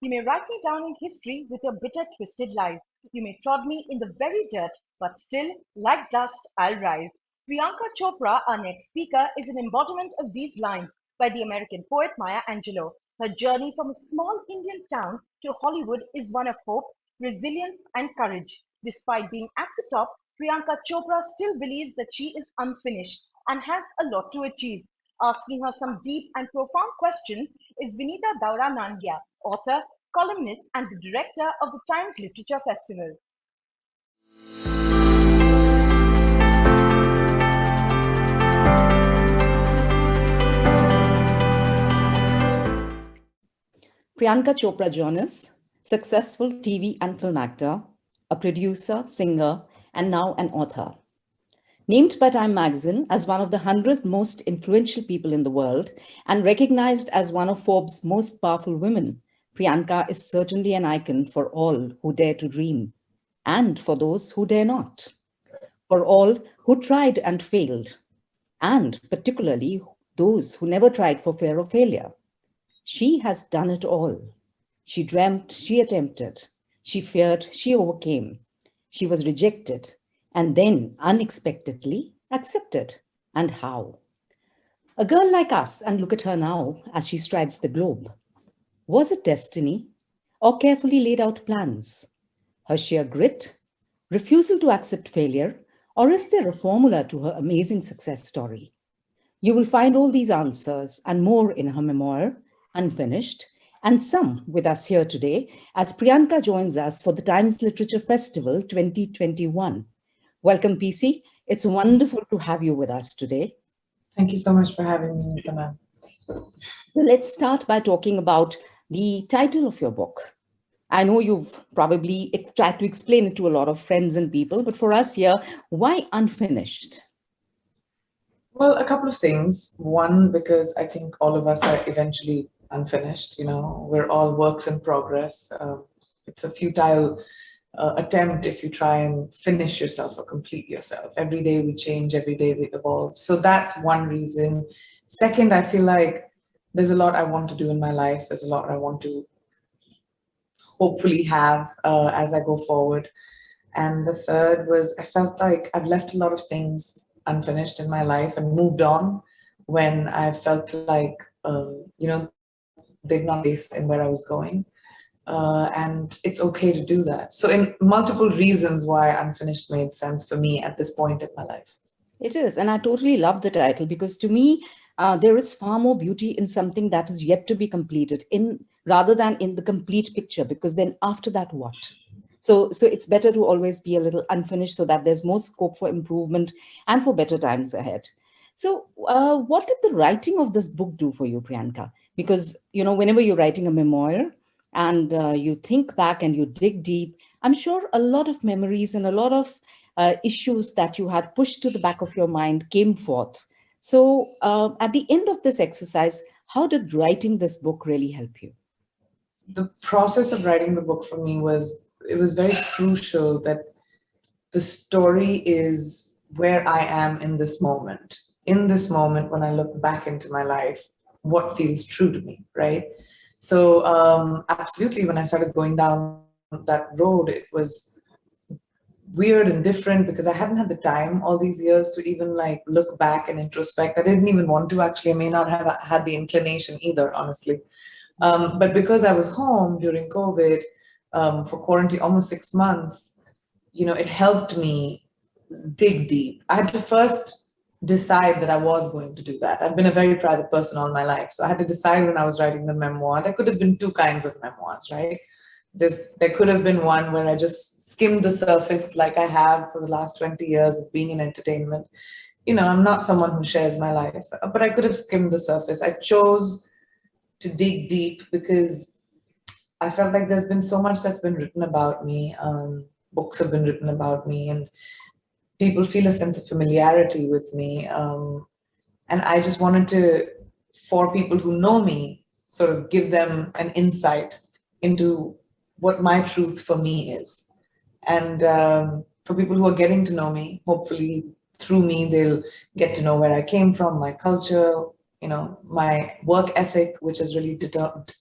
You may write me down in history with your bitter, twisted lies. You may trod me in the very dirt, but still, like dust, I'll rise. Priyanka Chopra, our next speaker, is an embodiment of these lines by the American poet Maya Angelou. Her journey from a small Indian town to Hollywood is one of hope, resilience, and courage. Despite being at the top, Priyanka Chopra still believes that she is unfinished and has a lot to achieve. Asking her some deep and profound questions is Vinita Daura Nangia, author, columnist, and the director of the Times Literature Festival. Priyanka Chopra Jonas, successful TV and film actor, a producer, singer, and now an author. Named by Time magazine as one of the 100 most influential people in the world and recognized as one of Forbes' most powerful women, Priyanka is certainly an icon for all who dare to dream and for those who dare not, for all who tried and failed, and particularly those who never tried for fear of failure. She has done it all. She dreamt, she attempted, she feared, she overcame. She was rejected and then unexpectedly accepted. And how? A girl like us, and look at her now as she strides the globe. Was it destiny or carefully laid out plans? Her sheer grit, refusal to accept failure, or is there a formula to her amazing success story? You will find all these answers and more in her memoir, Unfinished, and some with us here today as Priyanka joins us for the Times Literature Festival 2021. Welcome, PC. It's wonderful to have you with us today. Thank you so much for having me, Nitana. Let's start by talking about the title of your book. I know you've probably tried to explain it to a lot of friends and people, but for us here, why Unfinished? Well, a couple of things. One, because I think all of us are eventually unfinished. We're all works in progress. It's a futile attempt if you try and finish yourself or complete yourself. Every day we change, every day we evolve. So that's one reason. Second, I feel like there's a lot I want to do in my life. There's a lot I want to hopefully have as I go forward. And the third was I felt like I've left a lot of things unfinished in my life and moved on when I felt like, they've not placed in where I was going. And it's okay to do that. So in multiple reasons why Unfinished made sense for me at this point in my life. It is. And I totally love the title because to me, there is far more beauty in something that is yet to be completed rather than in the complete picture, because then after that, what? So it's better to always be a little unfinished so that there's more scope for improvement and for better times ahead. So what did the writing of this book do for you, Priyanka? Because, whenever you're writing a memoir and you think back and you dig deep, I'm sure a lot of memories and a lot of issues that you had pushed to the back of your mind came forth. So at the end of this exercise, how did writing this book really help you? The process of writing the book for me was very crucial that the story is where I am in this moment. In this moment, when I look back into my life, what feels true to me, right? So absolutely, when I started going down that road, it was weird and different because I hadn't had the time all these years to even look back and introspect. I didn't even want to actually. I may not have had the inclination either, honestly. But because I was home during COVID for quarantine, almost 6 months, it helped me dig deep. I had to first decide that I was going to do that. I've been a very private person all my life. So I had to decide when I was writing the memoir. There could have been two kinds of memoirs, right? There could have been one where I just skimmed the surface like I have for the last 20 years of being in entertainment. I'm not someone who shares my life, but I could have skimmed the surface. I chose to dig deep because I felt like there's been so much that's been written about me. Books have been written about me, and people feel a sense of familiarity with me. And I just wanted to, for people who know me, sort of give them an insight into what my truth for me is. And for people who are getting to know me, hopefully through me, they'll get to know where I came from, my culture, my work ethic, which has really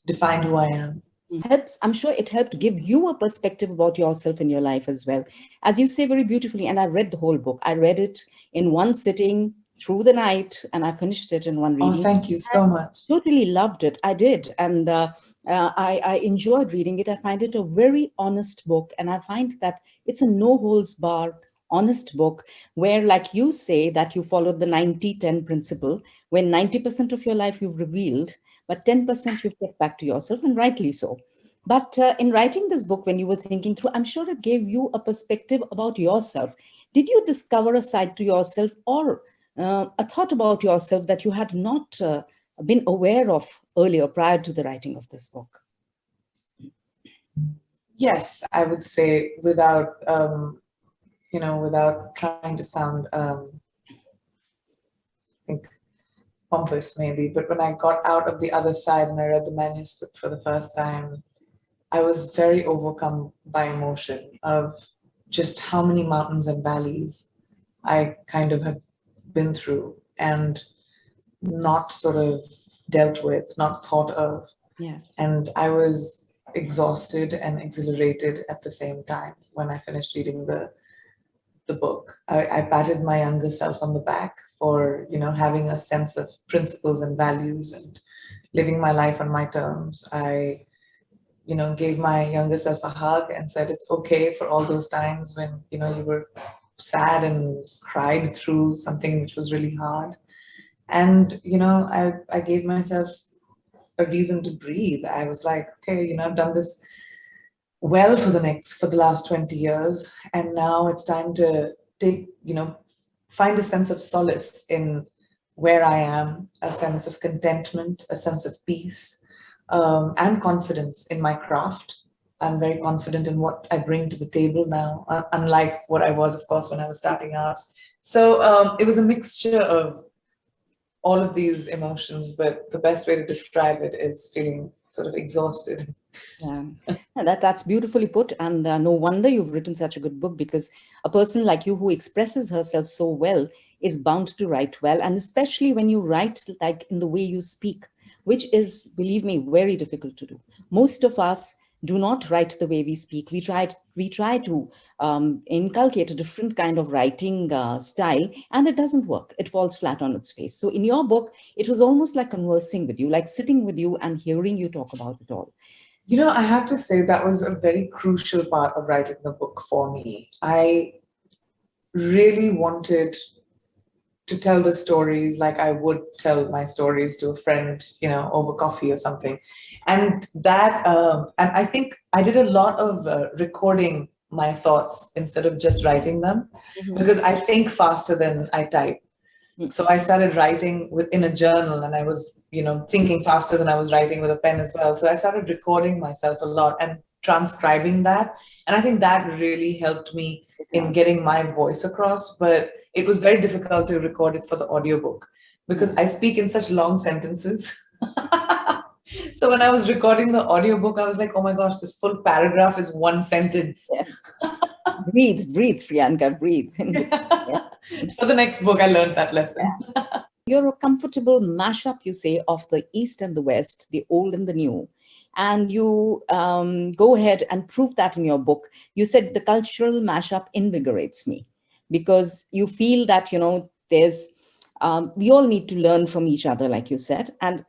defined who I am. helps, I'm sure it helped give you a perspective about yourself in your life as well. As you say very beautifully, and I read the whole book. I read it in one sitting through the night, and I finished it in one Oh, reading. thank you so much. Totally loved it. I did. And I enjoyed reading it. I find it a very honest book. And I find that it's a no holds barred, honest book where, like you say, that you followed the 90-10 principle, when 90% of your life you've revealed, but 10% you've kept back to yourself, and rightly so. But in writing this book, when you were thinking through, I'm sure it gave you a perspective about yourself. Did you discover a side to yourself, or a thought about yourself that you had not been aware of earlier prior to the writing of this book? Yes, I would say, without without trying to sound I think pompous maybe, but when I got out of the other side and I read the manuscript for the first time, I was very overcome by emotion of just how many mountains and valleys I kind of have been through and not sort of dealt with, not thought of. Yes. And I was exhausted and exhilarated at the same time when I finished reading the book. I patted my younger self on the back for, having a sense of principles and values and living my life on my terms. I, gave my younger self a hug and said it's okay for all those times when, you were sad and cried through something which was really hard. And, I gave myself a reason to breathe. I was like, okay, I've done this well for the last 20 years, and now it's time to find a sense of solace in where I am, a sense of contentment, a sense of peace, and confidence in my craft. I'm very confident in what I bring to the table now, unlike what I was, of course, when I was starting out. So it was a mixture of all of these emotions, but the best way to describe it is feeling sort of exhausted. Yeah, that's beautifully put, and no wonder you've written such a good book, because a person like you who expresses herself so well is bound to write well, and especially when you write like in the way you speak, which is, believe me, very difficult to do. Most of us do not write the way we speak. We try to inculcate a different kind of writing style, and it doesn't work. It falls flat on its face. So in your book, it was almost like conversing with you, like sitting with you and hearing you talk about it all. I have to say that was a very crucial part of writing the book for me. I really wanted to tell the stories like I would tell my stories to a friend, over coffee or something. And I think I did a lot of recording my thoughts instead of just writing them, because I think faster than I type. So I started writing in a journal, and I was, thinking faster than I was writing with a pen as well. So I started recording myself a lot and transcribing that. And I think that really helped me in getting my voice across. But it was very difficult to record it for the audiobook because I speak in such long sentences. So when I was recording the audiobook, I was like, oh my gosh, this full paragraph is one sentence. Yeah. Breathe, Priyanka, breathe. Yeah. For the next book, I learned that lesson. You're a comfortable mashup, you say, of the East and the West, the old and the new. And you go ahead and prove that in your book. You said the cultural mashup invigorates me, because you feel that, there's, we all need to learn from each other, like you said. And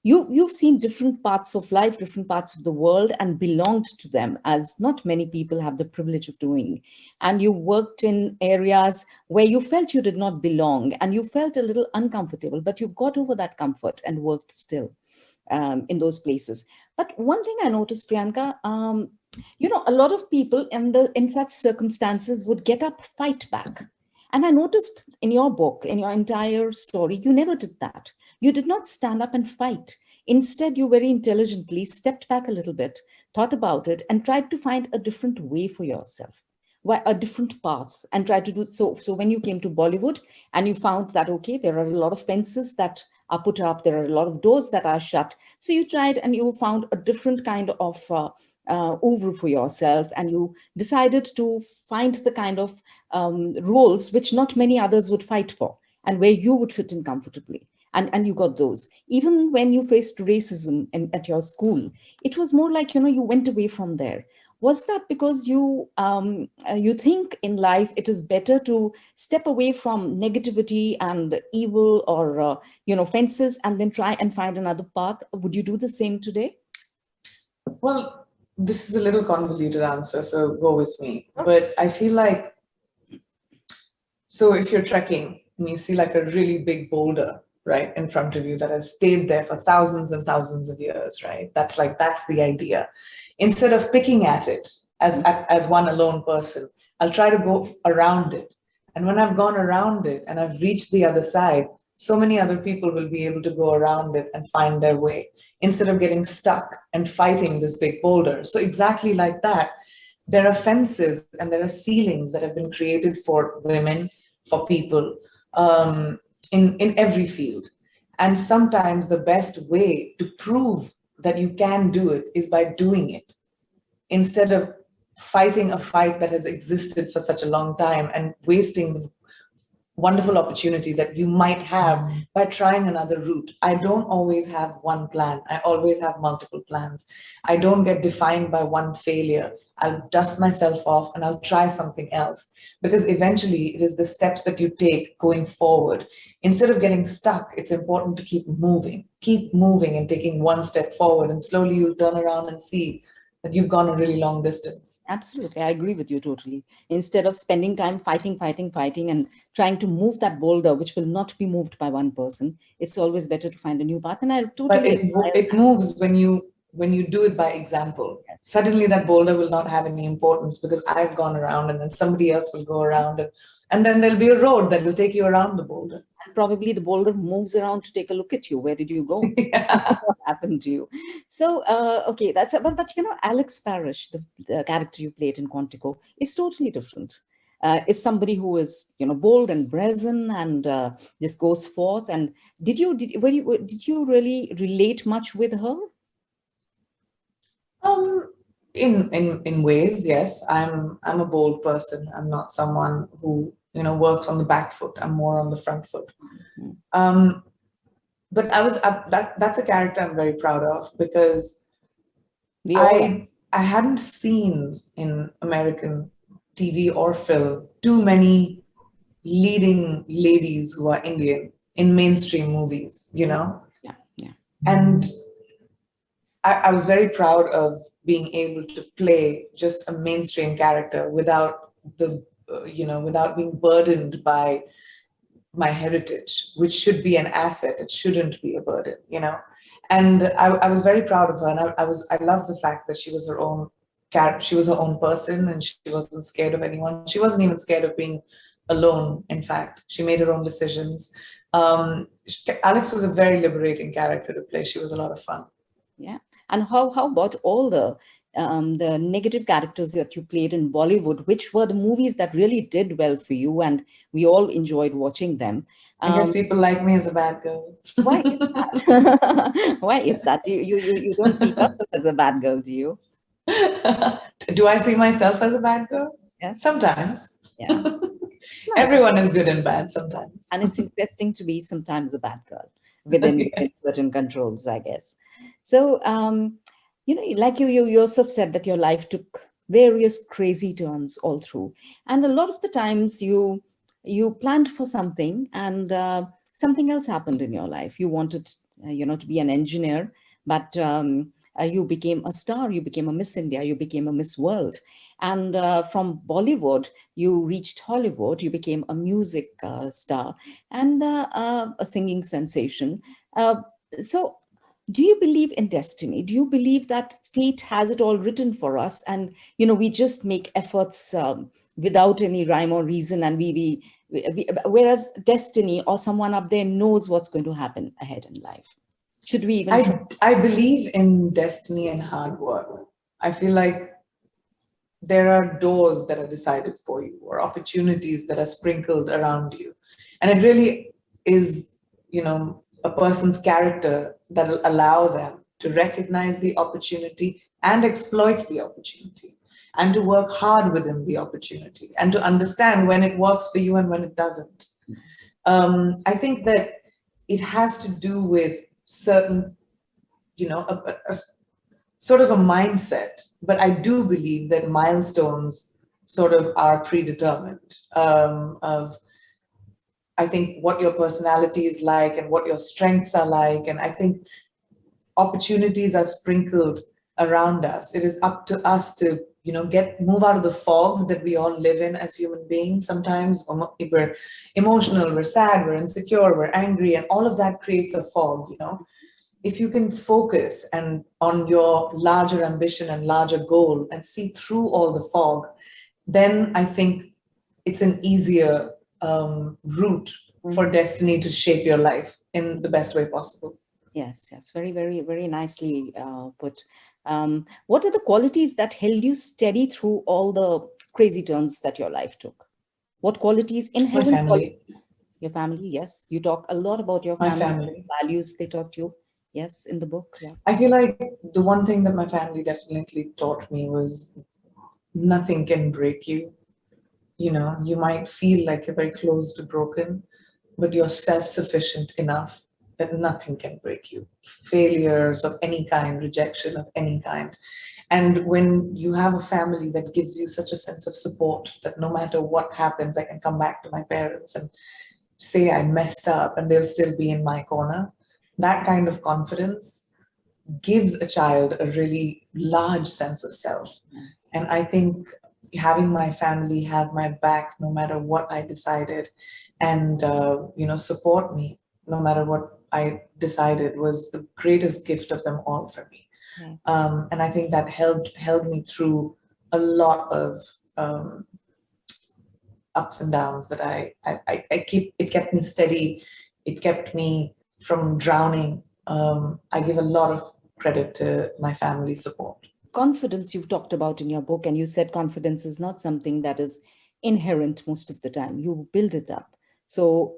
you've seen different parts of life, different parts of the world, and belonged to them, as not many people have the privilege of doing. And you worked in areas where you felt you did not belong, and you felt a little uncomfortable, but you got over that comfort and worked still in those places. But one thing I noticed, Priyanka, a lot of people in such circumstances would get up, fight back. And I noticed in your book, in your entire story, you never did that. You did not stand up and fight. Instead, you very intelligently stepped back a little bit, thought about it, and tried to find a different way for yourself, a different path, and tried to do so. So when you came to Bollywood and you found that, okay, there are a lot of fences that are put up, there are a lot of doors that are shut. So you tried and you found a different kind of oeuvre for yourself, and you decided to find the kind of roles which not many others would fight for, and where you would fit in comfortably. and you got those. Even when you faced racism at your school, it was more like, you went away from there. Was that because you think in life it is better to step away from negativity and evil, or fences, and then try and find another path? Would you do the same today? Well, this is a little convoluted answer, so go with me. But I feel like, so if you're trekking and you see like a really big boulder right in front of you that has stayed there for thousands and thousands of years, right? That's the idea. Instead of picking at it as one alone person, I'll try to go around it. And when I've gone around it and I've reached the other side, so many other people will be able to go around it and find their way instead of getting stuck and fighting this big boulder. So exactly like that, there are fences and there are ceilings that have been created for women, for people, in every field. And sometimes the best way to prove that you can do it is by doing it, instead of fighting a fight that has existed for such a long time and wasting the wonderful opportunity that you might have by trying another route. I don't always have one plan. I always have multiple plans. I don't get defined by one failure. I'll dust myself off and I'll try something else, because eventually it is the steps that you take going forward. Instead of getting stuck, it's important to keep moving and taking one step forward, and slowly you'll turn around and see that you've gone a really long distance. Absolutely. I agree with you totally. Instead of spending time fighting, and trying to move that boulder, which will not be moved by one person, it's always better to find a new path. And I But totally it moves when you do it by example. Suddenly that boulder will not have any importance because I've gone around, and then somebody else will go around, and then there'll be a road that will take you around the boulder. And probably the boulder moves around to take a look at you. Where did you go? Yeah. What happened to you? So, okay, that's but Alex Parrish, the character you played in Quantico, is totally different. Is somebody who is bold and brazen and just goes forth. And did you really relate much with her? In ways, yes. I'm a bold person. I'm not someone who works on the back foot. I'm more on the front foot. But that's a character I'm very proud of, because I hadn't seen in American TV or film too many leading ladies who are Indian in mainstream movies, Yeah. And I was very proud of being able to play just a mainstream character without without being burdened by my heritage, which should be an asset. It shouldn't be a burden, And I was very proud of her, and I loved the fact that she was her own character. She was her own person, and she wasn't scared of anyone. She wasn't even scared of being alone. In fact, she made her own decisions. Alex was a very liberating character to play. She was a lot of fun. Yeah. And how about all the negative characters that you played in Bollywood? Which were the movies that really did well for you, and we all enjoyed watching them? I guess people like me as a bad girl. Why is that? Why is that? You don't see yourself as a bad girl, do you? Do I see myself as a bad girl? Yes. Sometimes. Yeah. Nice. Everyone is good and bad sometimes. And it's interesting to be sometimes a bad girl within certain controls, I guess. So, like you yourself said that your life took various crazy turns all through. And a lot of the times you planned for something, and something else happened in your life. You wanted, to be an engineer, but you became a star. You became a Miss India. You became a Miss World. And from Bollywood, you reached Hollywood. You became a music star and a singing sensation. So, do you believe in destiny? Do you believe that fate has it all written for us, and we just make efforts without any rhyme or reason, and whereas destiny or someone up there knows what's going to happen ahead in life? Should we even try? I believe in destiny and hard work. I feel like there are doors that are decided for you, or opportunities that are sprinkled around you. And it really is, a person's character that will allow them to recognize the opportunity and exploit the opportunity, and to work hard within the opportunity, and to understand when it works for you and when it doesn't. I think that it has to do with certain, a sort of a mindset. But I do believe that milestones sort of are predetermined, of, I think, what your personality is like and what your strengths are like. And I think opportunities are sprinkled around us. It is up to us to, move out of the fog that we all live in as human beings. Sometimes we're emotional, we're sad, we're insecure, we're angry, and all of that creates a fog. If you can focus and on your larger ambition and larger goal and see through all the fog, then I think it's an easier route for destiny to shape your life in the best way possible. Yes, very, very, very nicely put. What are the qualities that held you steady through all the crazy turns that your life took? What qualities, My inherent family. qualities? Your family, yes. You talk a lot about your My family, family. values they taught you. Yes, in the book. Yeah. I feel like the one thing that my family definitely taught me was nothing can break you. You might feel like you're very close to broken, but you're self-sufficient enough that nothing can break you. Failures of any kind, rejection of any kind. And when you have a family that gives you such a sense of support that no matter what happens, I can come back to my parents and say I messed up and they'll still be in my corner, that kind of confidence gives a child a really large sense of self. Yes. And I think having my family have my back no matter what I decided, and support me no matter what I decided, was the greatest gift of them all for me. Yes. And I think that held me through a lot of ups and downs that it kept me steady. It kept me from drowning. I give a lot of credit to my family's support. Confidence you've talked about in your book, and you said confidence is not something that is inherent most of the time. You build it up. So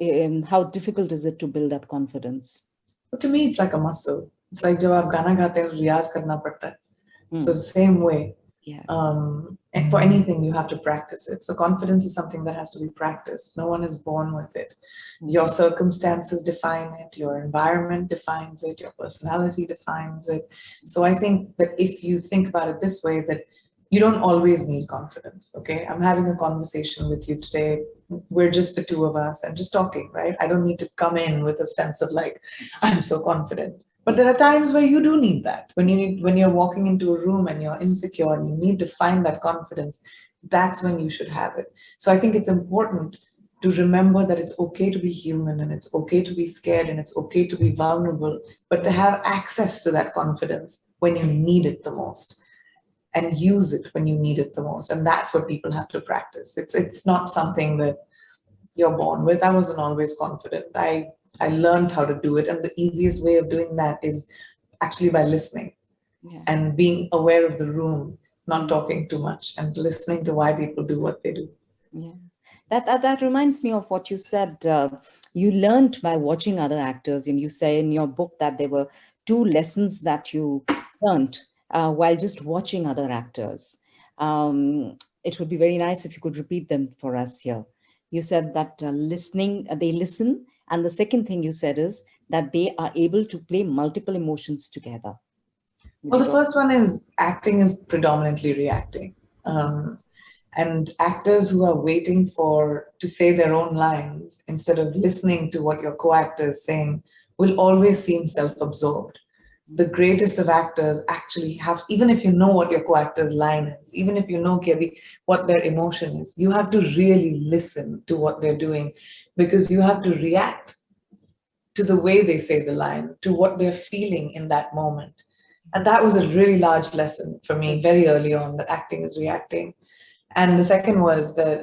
how difficult is it to build up confidence? But to me, it's like a muscle. It's like जब आप गाना गाते हैं रियाज करना पड़ता है. So the same way, Yes. and for anything, you have to practice it. So confidence is something that has to be practiced. No one is born with it. Your circumstances define it, your environment defines it, your personality defines it. So I think that if you think about it this way, that you don't always need confidence, okay? I'm having a conversation with you today. We're just the two of us and just talking, right? I don't need to come in with a sense of like, I'm so confident. But there are times where you do need that. When you're walking into a room and you're insecure and you need to find that confidence, that's when you should have it. So I think it's important to remember that it's okay to be human and it's okay to be scared and it's okay to be vulnerable, but to have access to that confidence when you need it the most and use it when you need it the most. And that's what people have to practice. It's not something that you're born with. I wasn't always confident. I learned how to do it. And the easiest way of doing that is actually by listening and being aware of the room, not talking too much and listening to why people do what they do. Yeah. That reminds me of what you said. You learned by watching other actors, and you say in your book that there were 2 lessons that you learned while just watching other actors. It would be very nice if you could repeat them for us here. You said that listening, they listen. And the second thing you said is that they are able to play multiple emotions together. Well, the first one is acting is predominantly reacting. And actors who are waiting to say their own lines instead of listening to what your co-actor is saying will always seem self-absorbed. The greatest of actors actually have, even if you know what your co-actor's line is, even if you know, Kevi, what their emotion is, you have to really listen to what they're doing, because you have to react to the way they say the line, to what they're feeling in that moment. And that was a really large lesson for me very early on, that acting is reacting. And the second was that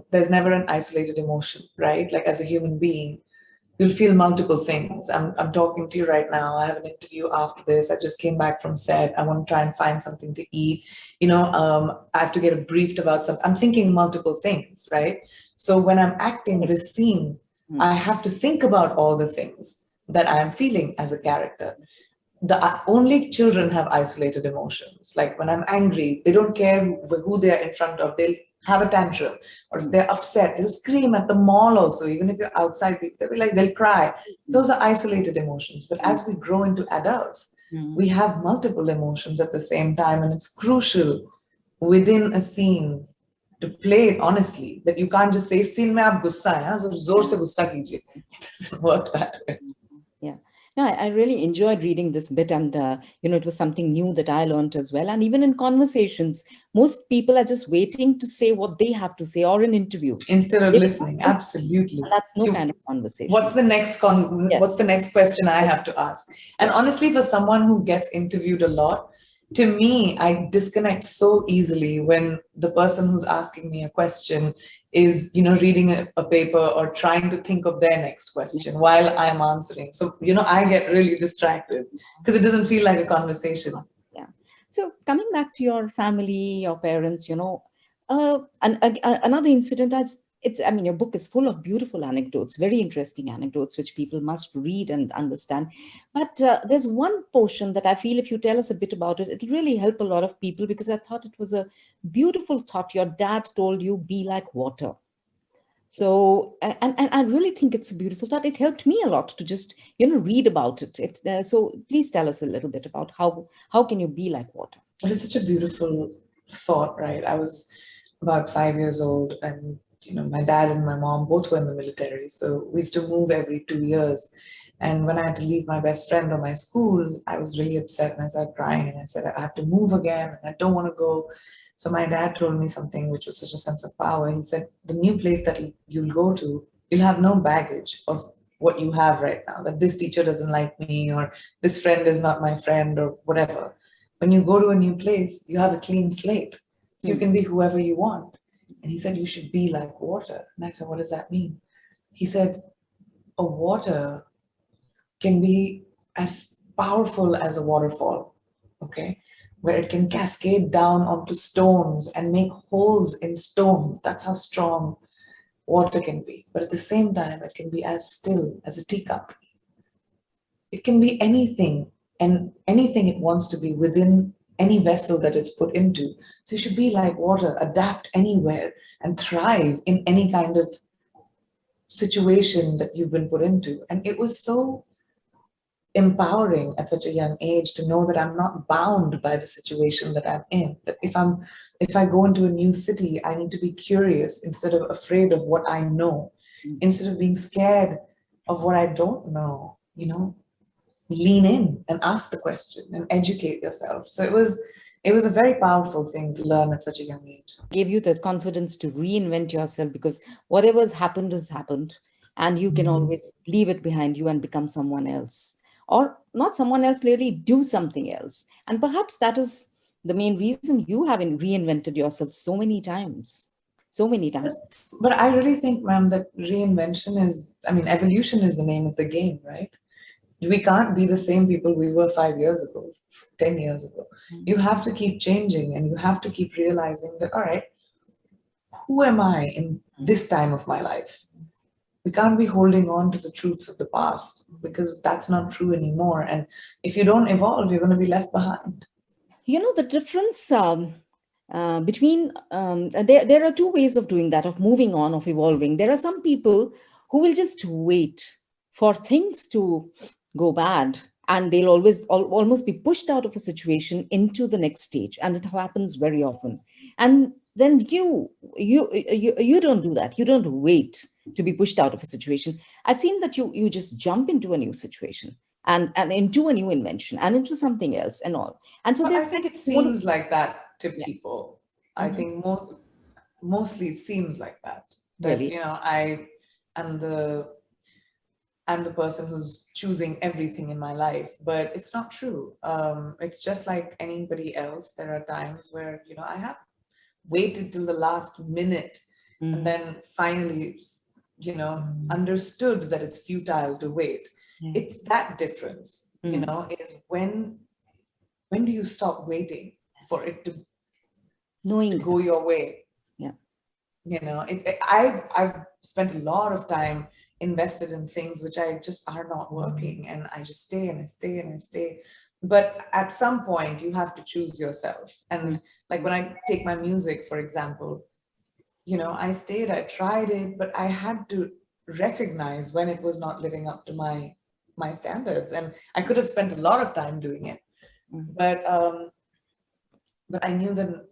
there's never an isolated emotion, right? Like as a human being, you'll feel multiple things. I'm talking to you right now. I have an interview after this. I just came back from set. I want to try and find something to eat. I have to get briefed about something. I'm thinking multiple things, right? So when I'm acting this scene, I have to think about all the things that I'm feeling as a character. Only children have isolated emotions. Like when I'm angry, they don't care who they're in front of. They'll have a tantrum, or if they're upset, they'll scream at the mall also. Even if you're outside, they'll be like, they'll cry. Those are isolated emotions. But as we grow into adults, we have multiple emotions at the same time, and it's crucial within a scene to play it honestly. That you can't just say, "Scene mein aap gussa hai, so zor se gussa kijiye." It doesn't work that way. Yeah. No, I really enjoyed reading this bit, and it was something new that I learned as well. And even in conversations, most people are just waiting to say what they have to say, or in interviews. Instead of They listening, don't listen. absolutely. And that's no kind of conversation. What's the next what's the Yes. next question I have to ask? And honestly, for someone who gets interviewed a lot, to me, I disconnect so easily when the person who's asking me a question is, reading a paper or trying to think of their next question while I'm answering. So, I get really distracted because it doesn't feel like a conversation. Yeah. So coming back to your family, your parents, another incident as I mean, your book is full of beautiful anecdotes, very interesting anecdotes, which people must read and understand. But there's one portion that I feel if you tell us a bit about it, it'll really help a lot of people, because I thought it was a beautiful thought. Your dad told you, be like water. So, and I really think it's a beautiful thought. It helped me a lot to just, read about it. So please tell us a little bit about how can you be like water? But it's such a beautiful thought, right? I was about 5 years old, and my dad and my mom both were in the military, so we used to move every 2 years. And when I had to leave my best friend or my school, I was really upset and I started crying and I said, I have to move again and I don't want to go. So my dad told me something which was such a sense of power. He said, the new place that you'll go to, you'll have no baggage of what you have right now, that this teacher doesn't like me, or this friend is not my friend, or whatever. When you go to a new place, you have a clean slate. So you can be whoever you want. And he said, you should be like water. And I said, what does that mean? He said, a water can be as powerful as a waterfall, okay? Where it can cascade down onto stones and make holes in stones. That's how strong water can be. But at the same time, it can be as still as a teacup. It can be anything, and anything it wants to be within any vessel that it's put into. So you should be like water, adapt anywhere and thrive in any kind of situation that you've been put into. And it was so empowering at such a young age to know that I'm not bound by the situation that I'm in. That if I go into a new city, I need to be curious instead of afraid of what I know, instead of being scared of what I don't know, lean in and ask the question and educate yourself. So it was a very powerful thing to learn at such a young age. Gave you the confidence to reinvent yourself, because whatever's happened has happened, and you can always leave it behind you and become someone else, or not someone else, really do something else. And perhaps that is the main reason you have reinvented yourself so many times. So many times. But I really think, ma'am, that evolution is the name of the game, right? We can't be the same people we were 5 years ago, 10 years ago. You have to keep changing, and you have to keep realizing that, all right, who am I in this time of my life? We can't be holding on to the truths of the past, because that's not true anymore. And if you don't evolve, you're going to be left behind. The difference between there are two ways of doing that, of moving on, of evolving. There are some people who will just wait for things to go bad, and they'll almost be pushed out of a situation into the next stage, and it happens very often. And then you don't do that. You don't wait to be pushed out of a situation. I've seen that you just jump into a new situation, and into a new invention, and into something else, and all. And so But I there's think it seems like that to yeah. people. I think mostly it seems like that. That Really. I am I'm the person who's choosing everything in my life, but it's not true. It's just like anybody else. There are times where I have waited till the last minute, and then finally understood that it's futile to wait. It's that difference, is when do you stop waiting for it to Knowing go your way? Yeah. I've spent a lot of time invested in things which I just are not working, and I just stay and I stay and I stay. But at some point you have to choose yourself. And like when I take my music, for example, I stayed, I tried it, but I had to recognize when it was not living up to my standards. And I could have spent a lot of time doing it, but I knew that,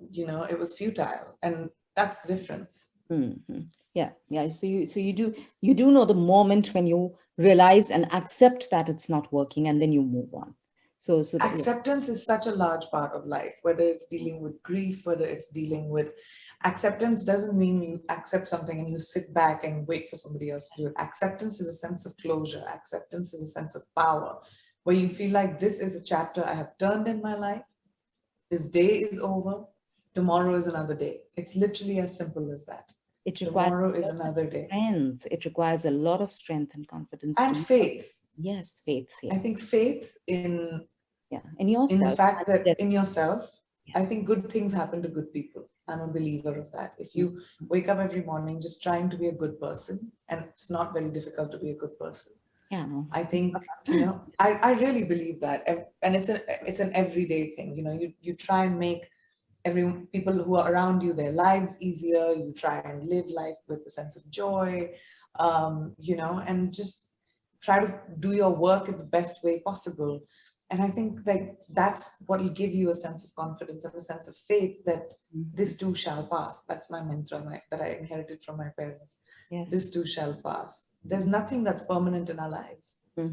it was futile, and that's the difference. Yeah. So you do know the moment when you realize and accept that it's not working, and then you move on. So Acceptance is such a large part of life, whether it's dealing with grief, whether it's dealing with acceptance doesn't mean you accept something and you sit back and wait for somebody else to do it. Acceptance is a sense of closure. Acceptance is a sense of power, where you feel like this is a chapter I have turned in my life. This day is over. Tomorrow is another day. It's literally as simple as that. it requires Tomorrow is another day. strength. It requires a lot of strength and confidence. And faith. Yes, faith. Yes. I think faith in yourself. in the fact that in yourself, I Yes. think good things happen to good people. I'm a believer of that. If you wake up every morning just trying to be a good person, and it's not very difficult to be a good person. Yeah. No. I think, I really believe that. And it's an everyday thing. You try and make people who are around you, their lives easier. You try and live life with a sense of joy, and just try to do your work in the best way possible. And I think that's what will give you a sense of confidence and a sense of faith that this too shall pass. That's my mantra that I inherited from my parents. Yes. This too shall pass. There's nothing that's permanent in our lives.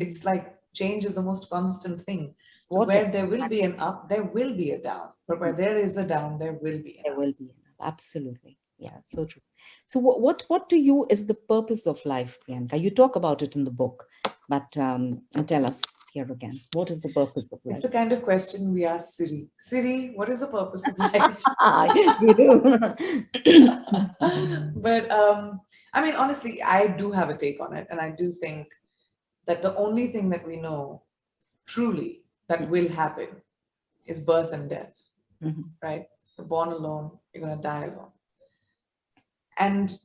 It's like change is the most constant thing. So where there will be an up, there will be a down. But where there is a down, there will be an up. There will be an up. Absolutely. Yeah, so true. So what to you is the purpose of life, Priyanka? You talk about it in the book, but tell us here again, what is the purpose of life? It's the kind of question we ask Siri. Siri, what is the purpose of life? You do. But honestly, I do have a take on it. And I do think that the only thing that we know truly that will happen is birth and death, right? You're born alone, you're going to die alone. And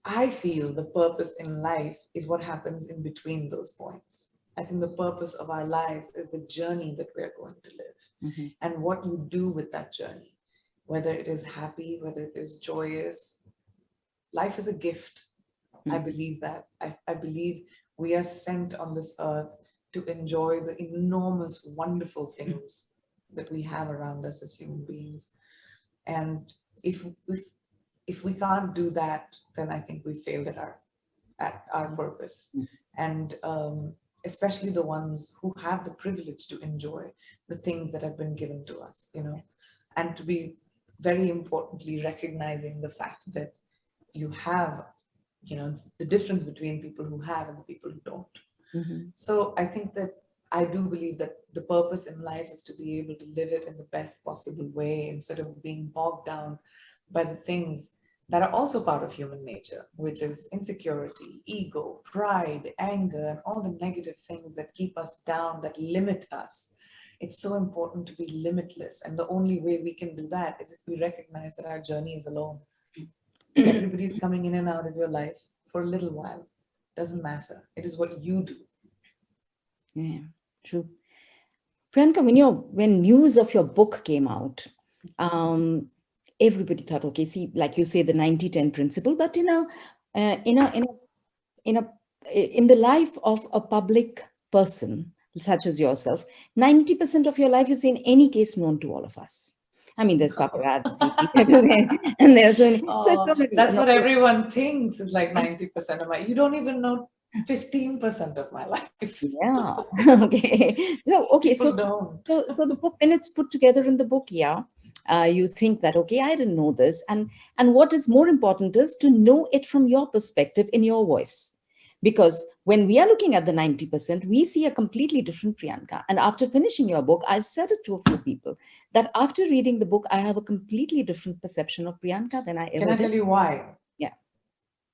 I feel the purpose in life is what happens in between those points. I think the purpose of our lives is the journey that we're going to live and what you do with that journey, whether it is happy, whether it is joyous. Life is a gift. I believe that. I believe we are sent on this earth to enjoy the enormous, wonderful things that we have around us as human beings. And if we can't do that, then I think we failed at our purpose. And especially the ones who have the privilege to enjoy the things that have been given to us, and to be very importantly recognizing the fact that you have, the difference between people who have and the people who don't. So I think that I do believe that the purpose in life is to be able to live it in the best possible way instead of being bogged down by the things that are also part of human nature, which is insecurity, ego, pride, anger, and all the negative things that keep us down, that limit us. It's so important to be limitless. And the only way we can do that is if we recognize that our journey is alone. Everybody's coming in and out of your life for a little while. Doesn't matter. It is what you do. Yeah, true. Priyanka, when news of your book came out, everybody thought, okay, see, like you say, the 90-10 principle, but in the life of a public person such as yourself, 90% of your life is in any case known to all of us. I mean, there's paparazzi, and there's that's what everyone thinks is like 90% of my. You don't even know 15% of my life. Yeah. Okay. So the book, when it's put together in the book, you think that, okay, I didn't know this, and what is more important is to know it from your perspective in your voice. Because when we are looking at the 90%, we see a completely different Priyanka. And after finishing your book, I said it to a few people that after reading the book, I have a completely different perception of Priyanka than I ever did. Can I tell you why? Yeah.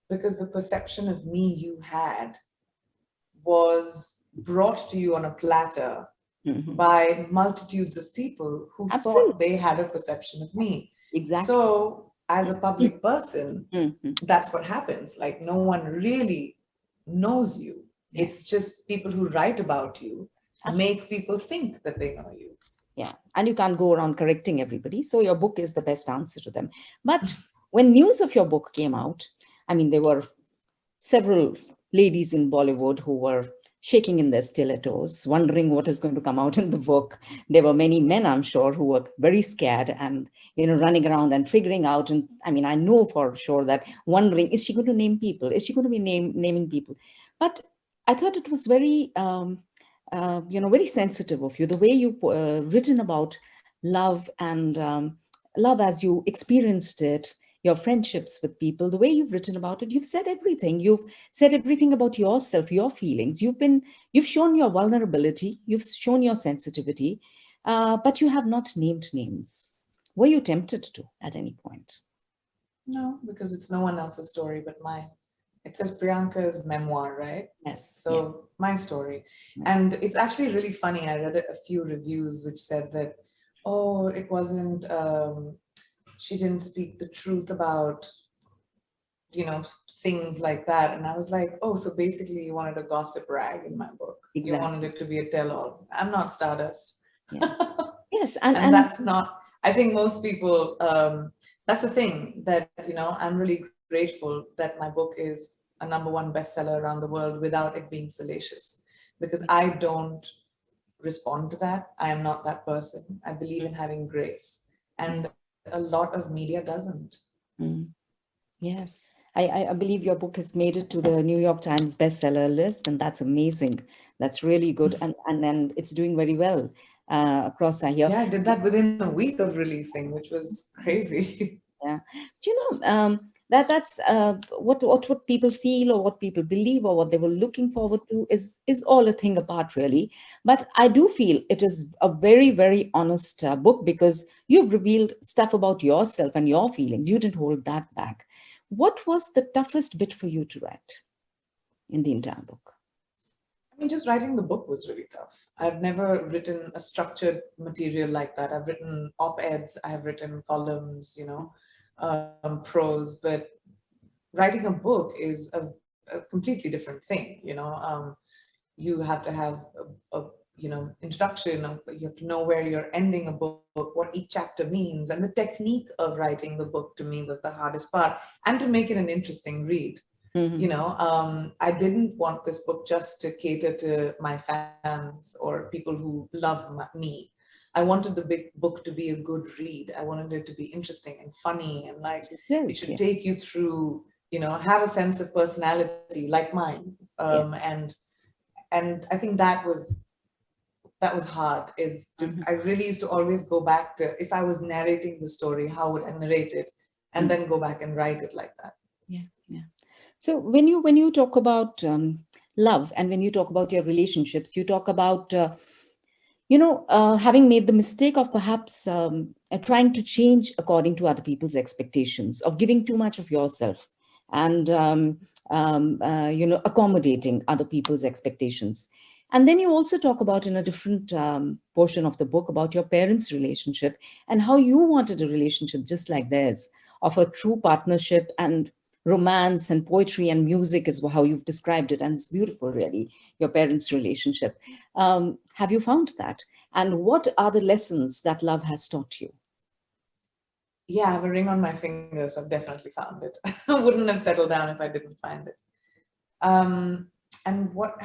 Because the perception of me you had was brought to you on a platter by multitudes of people who thought they had a perception of me. Exactly. So as a public person, that's what happens. Like no one really knows you. It's just people who write about you make people think that they know you. Yeah. And you can't go around correcting everybody. So your book is the best answer to them. But when news of your book came out, I mean, there were several ladies in Bollywood who were shaking in their stilettos, wondering what is going to come out in the book. There were many men, I'm sure, who were very scared and, running around and figuring out. And I mean, I know for sure that wondering, is she going to name people? Is she going to be naming people? But I thought it was very, very sensitive of you, the way you written about love and love as you experienced it, your friendships with people, the way you've written about it. You've said everything. You've said everything about yourself, your feelings. You've shown your vulnerability. You've shown your sensitivity, but you have not named names. Were you tempted to at any point? No, because it's no one else's story but mine. It says Priyanka's memoir, right? Yes. So Yeah. my story. Yeah. And it's actually really funny. I read a few reviews which said that, oh, it wasn't, she didn't speak the truth about, things like that. And I was like, oh, so basically you wanted a gossip rag in my book. Exactly. You wanted it to be a tell-all. I'm not Stardust. Yeah. Yes. And that's not, I think most people, that's the thing that, I'm really grateful that my book is a #1 bestseller around the world without it being salacious, because I don't respond to that. I am not that person. I believe in having grace, and a lot of media doesn't. Yes. I believe your book has made it to the New York Times bestseller list, and that's amazing. That's really good. And it's doing very well across, I hear. Yeah, I did that within a week of releasing, which was crazy. Yeah. Do you know that's what people feel or what people believe or what they were looking forward to is all a thing apart, really. But I do feel it is a very, very honest book, because you've revealed stuff about yourself and your feelings. You didn't hold that back. What was the toughest bit for you to write in the entire book? I mean, just writing the book was really tough. I've never written a structured material like that. I've written op-eds, I've written columns, prose, but writing a book is a completely different thing. You have to have introduction. You have to know where you're ending a book, what each chapter means, and the technique of writing the book to me was the hardest part, and to make it an interesting read. I didn't want this book just to cater to my fans or people who love me. I wanted the big book to be a good read. I wanted it to be interesting and funny, and like it should take you through, have a sense of personality like mine. And I think that was hard. I really used to always go back to, if I was narrating the story, how would I narrate it, and then go back and write it like that. Yeah. So when you talk about love, and when you talk about your relationships, you talk about having made the mistake of perhaps trying to change according to other people's expectations, of giving too much of yourself, and accommodating other people's expectations. And then you also talk about, in a different portion of the book, about your parents' relationship and how you wanted a relationship just like theirs, of a true partnership, and romance and poetry and music is how you've described it. And it's beautiful, really, your parents' relationship. Have you found that? And what are the lessons that love has taught you? Yeah, I have a ring on my finger, so I've definitely found it. I wouldn't have settled down if I didn't find it. And what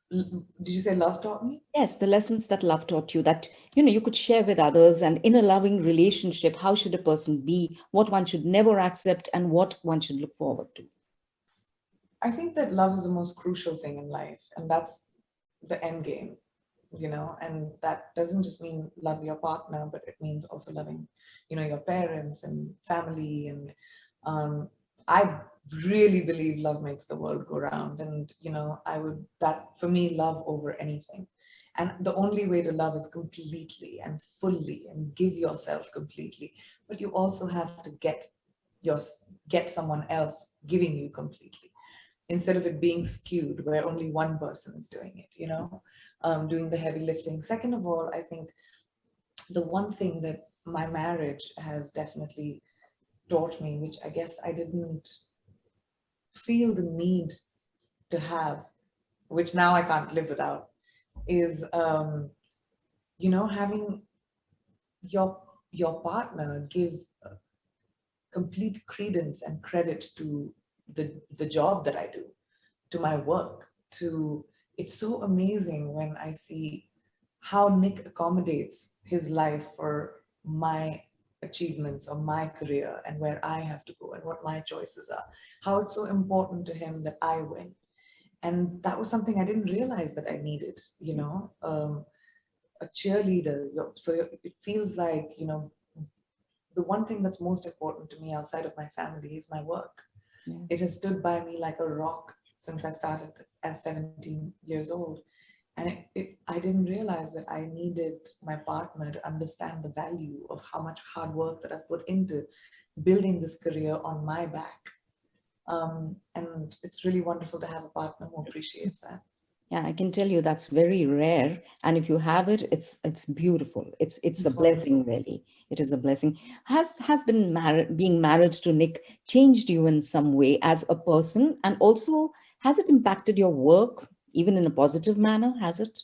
did you say love taught me? Yes, the lessons that love taught you, that you could share with others. And in a loving relationship, how should a person be, what one should never accept, and what one should look forward to? I think that love is the most crucial thing in life, and that's the end game, and that doesn't just mean love your partner, but it means also loving, your parents and family. And I really believe love makes the world go round. And, that for me, love over anything. And the only way to love is completely and fully, and give yourself completely. But you also have to get someone else giving you completely, instead of it being skewed where only one person is doing it, doing the heavy lifting. Second of all, I think the one thing that my marriage has definitely taught me, which I guess I didn't feel the need to have, which now I can't live without, is having your partner give complete credence and credit to the job that I do, to my work, to it's so amazing when I see how Nick accommodates his life for my achievements or my career and where I have to go and what my choices are, how it's so important to him that I win. And that was something I didn't realize that I needed, a cheerleader. So it feels like, the one thing that's most important to me outside of my family is my work. Yeah. It has stood by me like a rock since I started as 17 years old. And I didn't realize that I needed my partner to understand the value of how much hard work that I've put into building this career on my back. And it's really wonderful to have a partner who appreciates that. Yeah, I can tell you that's very rare. And if you have it, it's beautiful. It's a It's blessing, wonderful. really. It is a blessing. Has been married being married to Nick changed you in some way as a person? And also, has it impacted your work, even in a positive manner? Has it?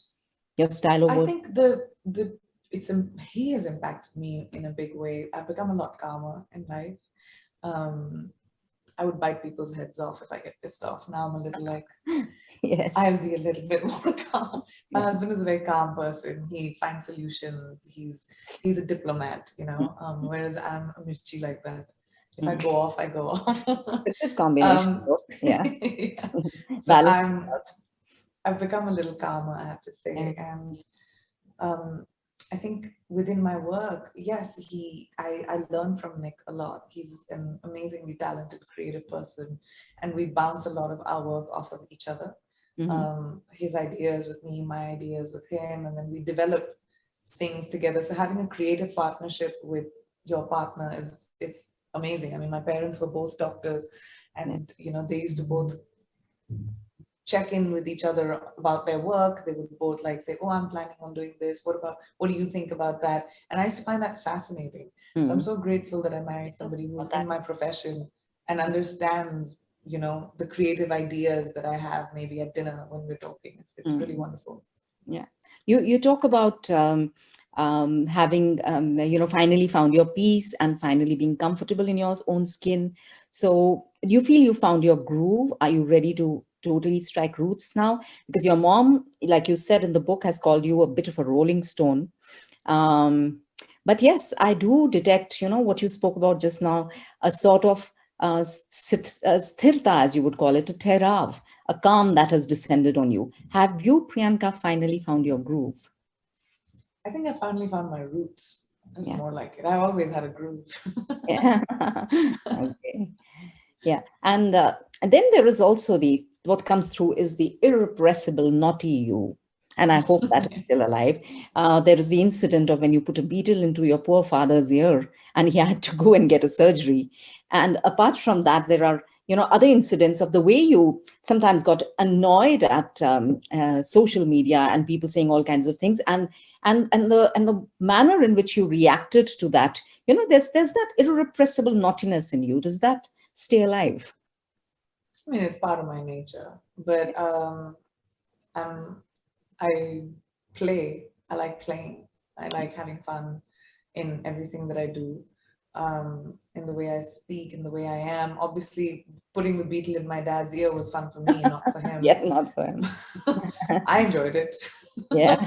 Your style of I work? think he has impacted me in a big way. I've become a lot calmer in life. Um, I would bite people's heads off if I get pissed off. Now I'm a little like, Yes. I'll be a little bit more calm. My Yeah. husband is a very calm person. He finds solutions. He's a diplomat, whereas I'm a mirchi like that. If I Mm. go off, I go off. A good combination, um, though. Yeah. yeah. So Balance out. I've become a little calmer, I have to Yeah. say. And um, I think within my work, yes, I learn from Nick a lot. He's an amazingly talented, creative person, and we bounce a lot of our work off of each other. Mhm. His ideas with me, my ideas with him, and then we develop things together. So having a creative partnership with your partner is amazing. I mean, my parents were both doctors, Yeah. and they used to both check in with each other about their work. They would both like say, "Oh, I'm planning on doing this. What do you think about that?" And I used to find that fascinating. So I'm Mm. so grateful that I married Yes, somebody for who's in that. my profession and understands, the creative ideas that I have maybe at dinner when we're talking. It's really Mm. wonderful. Yeah. You talk about having finally found your peace and finally being comfortable in your own skin. So do you feel you found your groove? Are you ready to totally strike roots now? Because your mom, like you said in the book, has called you a bit of a rolling stone. Um, but yes, I do detect, what you spoke about just now, a sort of sthirta, as you would call it, a terav, a calm that has descended on you. Have you, Priyanka, finally found your groove? I think I finally found my roots. It's Yeah. more like it. I always had a groove. Yeah. Okay. Yeah. And then there is also what comes through is the irrepressible naughty you. And I hope that is still alive. There is the incident of when you put a beetle into your poor father's ear and he had to go and get a surgery. And apart from that, there are, other incidents of the way you sometimes got annoyed at social media and people saying all kinds of things. And the manner in which you reacted to that, there's that irrepressible naughtiness in you. Does that stay alive? I mean, it's part of my nature, but I'm I play. I like playing. I like having fun in everything that I do, in the way I speak, in the way I am. Obviously, putting the beetle in my dad's ear was fun for me, not for him. Yeah, not for him. I enjoyed it. Yeah.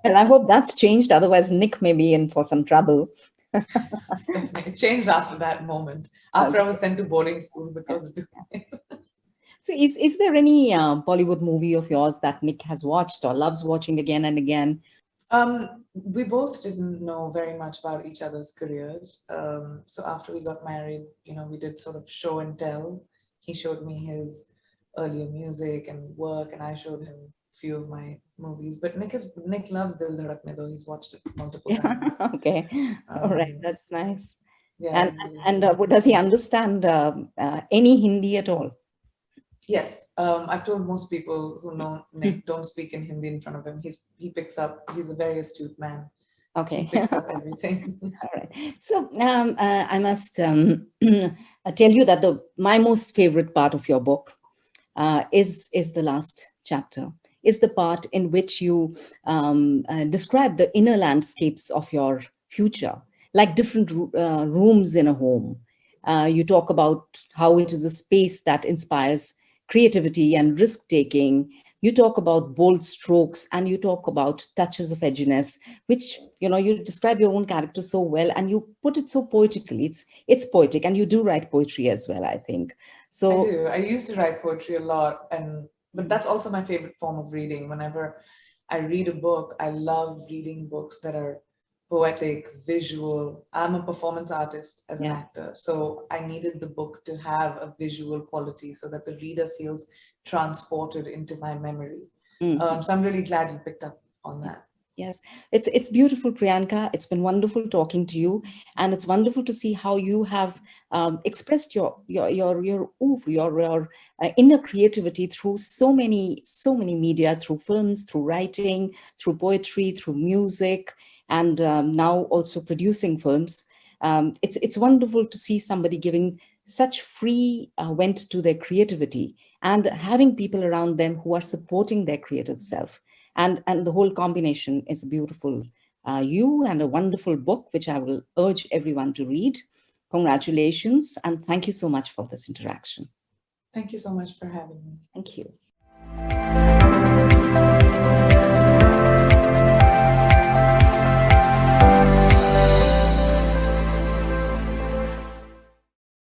Well, I hope that's changed. Otherwise, Nick may be in for some trouble. It changed after that moment, after I was Okay. sent to boarding school because of it. So, is there any Bollywood movie of yours that Nick has watched or loves watching again and again? We both didn't know very much about each other's careers. So after we got married, we did sort of show and tell. He showed me his earlier music and work, and I showed him a few of my movies. But Nick loves Dil Dhadakne Do. He's watched it multiple Yeah. times. Okay. All right. Um, That's nice. yeah, And and he's a big does he fan. understand any Hindi at all? Yes, I've told most people who know Nick don't speak in Hindi in front of him. He picks up. He's a very astute man. He Okay. picks up everything. All right. So I must tell you that the my most favorite part of your book is the last chapter. Is the part in which you describe the inner landscapes of your future, like different rooms in a home. You talk about how it is a space that inspires creativity and risk taking. You talk about bold strokes, and you talk about touches of edginess, which, you describe your own character so well, and you put it so poetically. It's poetic, and you do write poetry as well, I think. I So do. I used to write poetry a lot, but that's also my favorite form of reading. Whenever I read a book, I love reading books that are poetic, visual. I'm a performance artist as an yeah. actor, so I needed the book to have a visual quality so that the reader feels transported into my memory. Mhm. So I'm really glad you picked up on that. Yes, it's beautiful, Priyanka. It's been wonderful talking to you, and it's wonderful to see how you have expressed your oof, your inner creativity through so many media, through films, through writing, through poetry, through music, and now also producing films. It's wonderful to see somebody giving such free vent to their creativity and having people around them who are supporting their creative self, and the whole combination is beautiful. You and a wonderful book, which I will urge everyone to read. Congratulations, and thank you so much for this interaction. Thank you so much for having me. Thank you.